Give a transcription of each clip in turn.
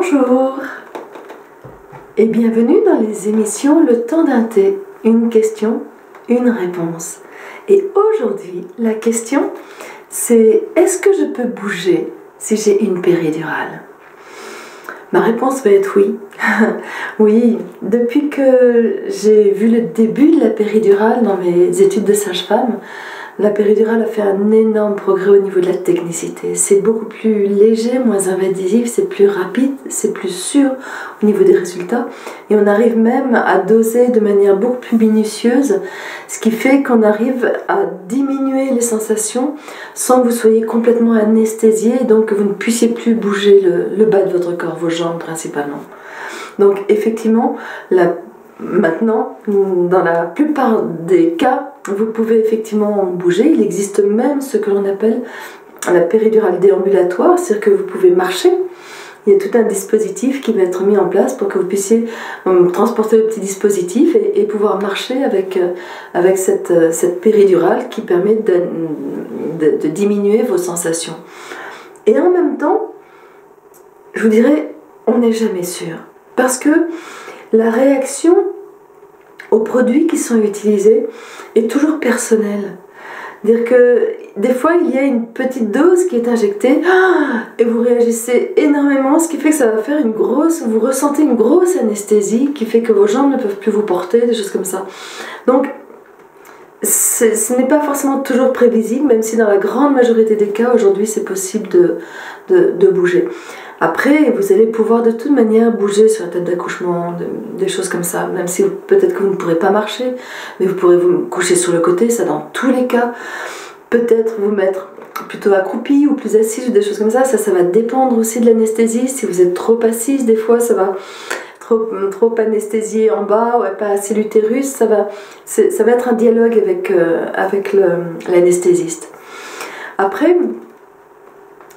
Bonjour et bienvenue dans les émissions Le temps d'un thé, une question, une réponse. Et aujourd'hui, la question c'est: est-ce que je peux bouger si j'ai une péridurale? Ma réponse va être oui. Oui, depuis que j'ai vu le début de la péridurale dans mes études de sage-femme, la péridurale a fait un énorme progrès au niveau de la technicité. C'est beaucoup plus léger, moins invasif, c'est plus rapide, c'est plus sûr au niveau des résultats. Et on arrive même à doser de manière beaucoup plus minutieuse, ce qui fait qu'on arrive à diminuer les sensations sans que vous soyez complètement anesthésié et donc que vous ne puissiez plus bouger le bas de votre corps, vos jambes principalement. Donc effectivement, maintenant, dans la plupart des cas, vous pouvez effectivement bouger. Il existe même ce que l'on appelle la péridurale déambulatoire, c'est-à-dire que vous pouvez marcher. Il y a tout un dispositif qui va être mis en place pour que vous puissiez transporter le petit dispositif et pouvoir marcher avec cette péridurale qui permet de diminuer vos sensations. Et en même temps, je vous dirais, on n'est jamais sûr. Parce que la réaction aux produits qui sont utilisés est toujours personnelle. C'est-à-dire que des fois il y a une petite dose qui est injectée et vous réagissez énormément, ce qui fait que ça va faire vous ressentez une grosse anesthésie qui fait que vos jambes ne peuvent plus vous porter, des choses comme ça. Donc ce n'est pas forcément toujours prévisible, même si dans la grande majorité des cas aujourd'hui c'est possible de bouger. Après, vous allez pouvoir de toute manière bouger sur la table d'accouchement, des choses comme ça, même si peut-être que vous ne pourrez pas marcher, mais vous pourrez vous coucher sur le côté, ça dans tous les cas. Peut-être vous mettre plutôt accroupi ou plus assise ou des choses comme ça, ça va dépendre aussi de l'anesthésie. Si vous êtes trop assise, des fois ça va trop anesthésié en bas, ouais, pas assez l'utérus, ça va être un dialogue avec l'anesthésiste. Après,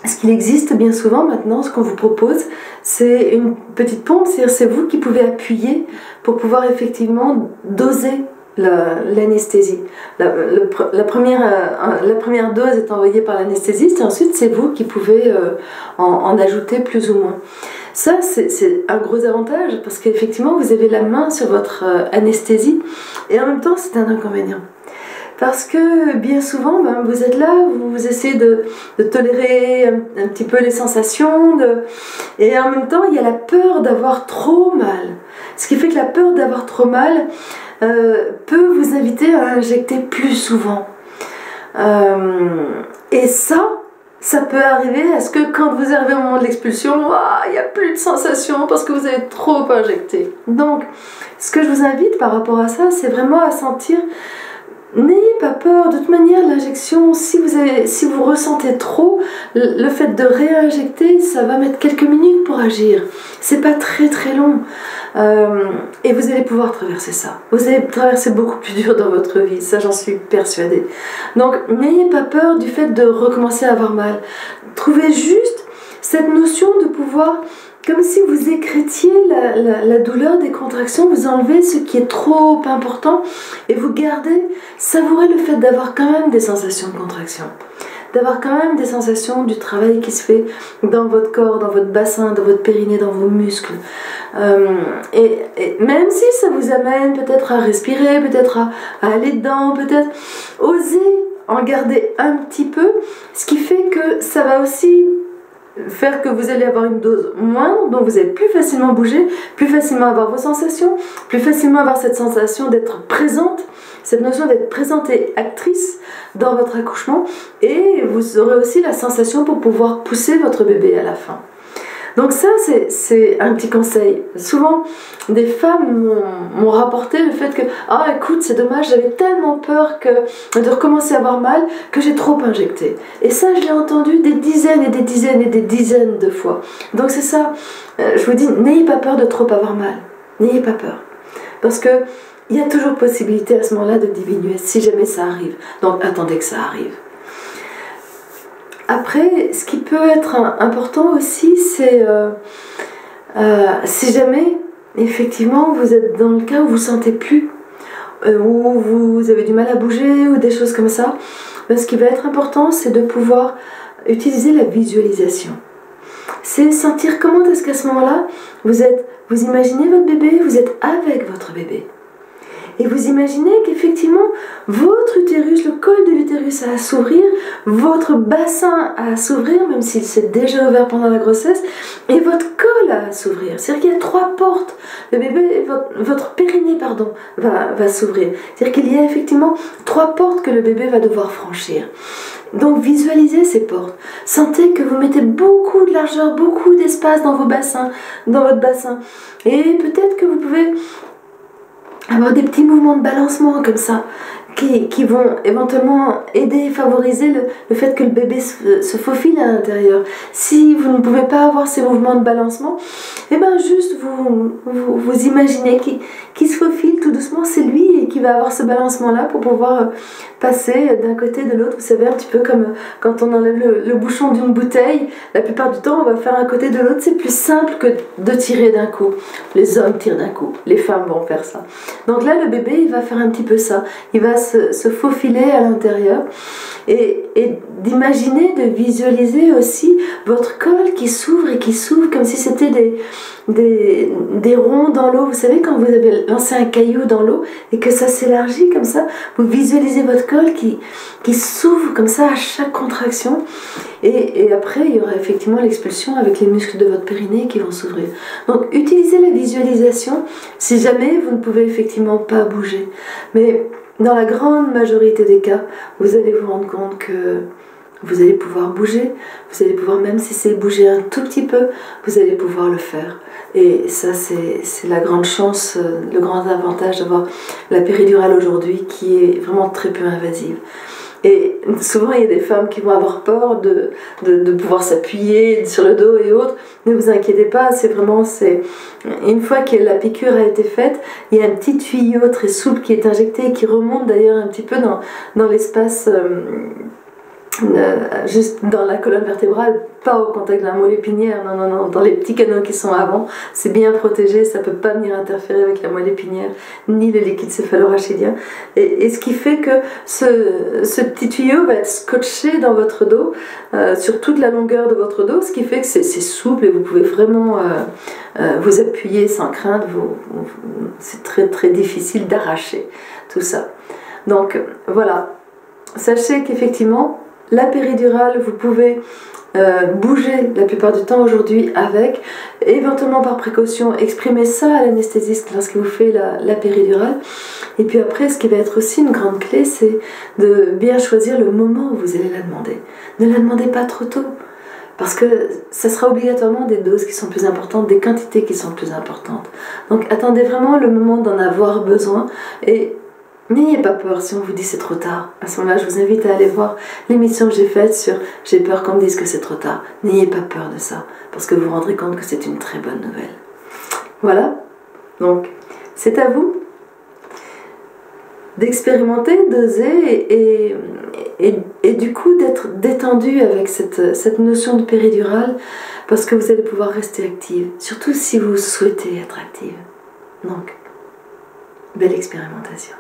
ce qu'il existe bien souvent maintenant, ce qu'on vous propose, c'est une petite pompe, c'est-à-dire c'est vous qui pouvez appuyer pour pouvoir effectivement doser l'anesthésie. La première dose est envoyée par l'anesthésiste et ensuite c'est vous qui pouvez en ajouter plus ou moins. Ça, c'est un gros avantage parce qu'effectivement vous avez la main sur votre anesthésie et en même temps c'est un inconvénient. Parce que bien souvent, vous êtes là, vous essayez de tolérer un petit peu les sensations, et en même temps, il y a la peur d'avoir trop mal. Ce qui fait que la peur d'avoir trop mal peut vous inviter à injecter plus souvent. Et ça peut arriver à ce que quand vous arrivez au moment de l'expulsion, il n'y a plus de sensation parce que vous avez trop injecté. Donc, ce que je vous invite par rapport à ça, c'est vraiment à sentir... N'ayez pas peur, de toute manière l'injection, si vous ressentez trop, le fait de réinjecter, ça va mettre quelques minutes pour agir. C'est pas très très long. Et vous allez pouvoir traverser ça. Vous allez traverser beaucoup plus dur dans votre vie, ça j'en suis persuadée. Donc n'ayez pas peur du fait de recommencer à avoir mal. Trouvez juste cette notion de pouvoir... Comme si vous écrétiez la douleur des contractions, vous enlevez ce qui est trop important et vous gardez, savourez le fait d'avoir quand même des sensations de contraction, d'avoir quand même des sensations du travail qui se fait dans votre corps, dans votre bassin, dans votre périnée, dans vos muscles. Et même si ça vous amène peut-être à respirer, peut-être à aller dedans, peut-être oser en garder un petit peu, ce qui fait que ça va aussi... faire que vous allez avoir une dose moindre, donc vous allez plus facilement bouger, plus facilement avoir vos sensations, plus facilement avoir cette sensation d'être présente, cette notion d'être présente et actrice dans votre accouchement, et vous aurez aussi la sensation pour pouvoir pousser votre bébé à la fin. Donc ça, c'est un petit conseil. Souvent, des femmes m'ont rapporté le fait que « Ah, écoute, c'est dommage, j'avais tellement peur de recommencer à avoir mal que j'ai trop injecté. » Et ça, je l'ai entendu des dizaines et des dizaines et des dizaines de fois. Donc c'est ça, je vous dis, n'ayez pas peur de trop avoir mal. N'ayez pas peur. Parce que il y a toujours possibilité à ce moment-là de diminuer, si jamais ça arrive. Donc attendez que ça arrive. Après, ce qui peut être important aussi, c'est si jamais, effectivement, vous êtes dans le cas où vous ne sentez plus, où vous avez du mal à bouger, ou des choses comme ça, ce qui va être important, c'est de pouvoir utiliser la visualisation. c'est sentir comment est-ce qu'à ce moment-là, vous imaginez votre bébé, vous êtes avec votre bébé. Et vous imaginez qu'effectivement, votre utérus, le col de l'utérus a à s'ouvrir, votre bassin a à s'ouvrir, même s'il s'est déjà ouvert pendant la grossesse, et votre col a à s'ouvrir. C'est-à-dire qu'il y a 3 portes. Le bébé, votre périnée, pardon, va s'ouvrir. C'est-à-dire qu'il y a effectivement 3 portes que le bébé va devoir franchir. Donc visualisez ces portes. Sentez que vous mettez beaucoup de largeur, beaucoup d'espace dans votre bassin. Et peut-être que vous pouvez avoir des petits mouvements de balancement comme ça, qui vont éventuellement aider et favoriser le fait que le bébé se faufile à l'intérieur. Si vous ne pouvez pas avoir ces mouvements de balancement, et bien juste vous imaginez qu'il se faufile tout doucement, c'est lui qui va avoir ce balancement-là pour pouvoir passer d'un côté de l'autre. Vous savez, un petit peu comme quand on enlève le bouchon d'une bouteille, la plupart du temps on va faire un côté de l'autre, c'est plus simple que de tirer d'un coup. Les hommes tirent d'un coup, les femmes vont faire ça. Donc là le bébé il va faire un petit peu ça, il va se faufiler à l'intérieur et d'imaginer, de visualiser aussi votre col qui s'ouvre et qui s'ouvre comme si c'était des ronds dans l'eau. Vous savez, quand vous avez lancé un caillou dans l'eau et que ça s'élargit comme ça, vous visualisez votre col qui s'ouvre comme ça à chaque contraction. Et après, il y aura effectivement l'expulsion avec les muscles de votre périnée qui vont s'ouvrir. Donc, utilisez la visualisation si jamais vous ne pouvez effectivement pas bouger. Mais dans la grande majorité des cas, vous allez vous rendre compte que vous allez pouvoir bouger, vous allez pouvoir, même si c'est bouger un tout petit peu, vous allez pouvoir le faire. Et ça, c'est la grande chance, le grand avantage d'avoir la péridurale aujourd'hui qui est vraiment très peu invasive. Et souvent, il y a des femmes qui vont avoir peur de pouvoir s'appuyer sur le dos et autres. Ne vous inquiétez pas, une fois que la piqûre a été faite, il y a un petit tuyau très souple qui est injecté et qui remonte d'ailleurs un petit peu dans l'espace, juste dans la colonne vertébrale, pas au contact de la moelle épinière, non, dans les petits canaux qui sont avant, c'est bien protégé, ça ne peut pas venir interférer avec la moelle épinière, ni le liquide céphalorachidien. Et ce qui fait que ce petit tuyau va être scotché dans votre dos, sur toute la longueur de votre dos, ce qui fait que c'est souple et vous pouvez vraiment vous appuyer sans crainte. C'est très très difficile d'arracher tout ça. Donc voilà, sachez qu'effectivement, la péridurale, vous pouvez bouger la plupart du temps aujourd'hui avec, éventuellement par précaution, exprimer ça à l'anesthésiste lorsqu'il vous fait la péridurale. Et puis après, ce qui va être aussi une grande clé, c'est de bien choisir le moment où vous allez la demander. Ne la demandez pas trop tôt, parce que ça sera obligatoirement des doses qui sont plus importantes, des quantités qui sont plus importantes. Donc attendez vraiment le moment d'en avoir besoin et n'ayez pas peur si on vous dit c'est trop tard. À ce moment-là, je vous invite à aller voir l'émission que j'ai faite sur « J'ai peur qu'on me dise que c'est trop tard ». N'ayez pas peur de ça, parce que vous vous rendrez compte que c'est une très bonne nouvelle. Voilà, donc c'est à vous d'expérimenter, d'oser et du coup d'être détendu avec cette notion de péridurale, parce que vous allez pouvoir rester active, surtout si vous souhaitez être active. Donc, belle expérimentation.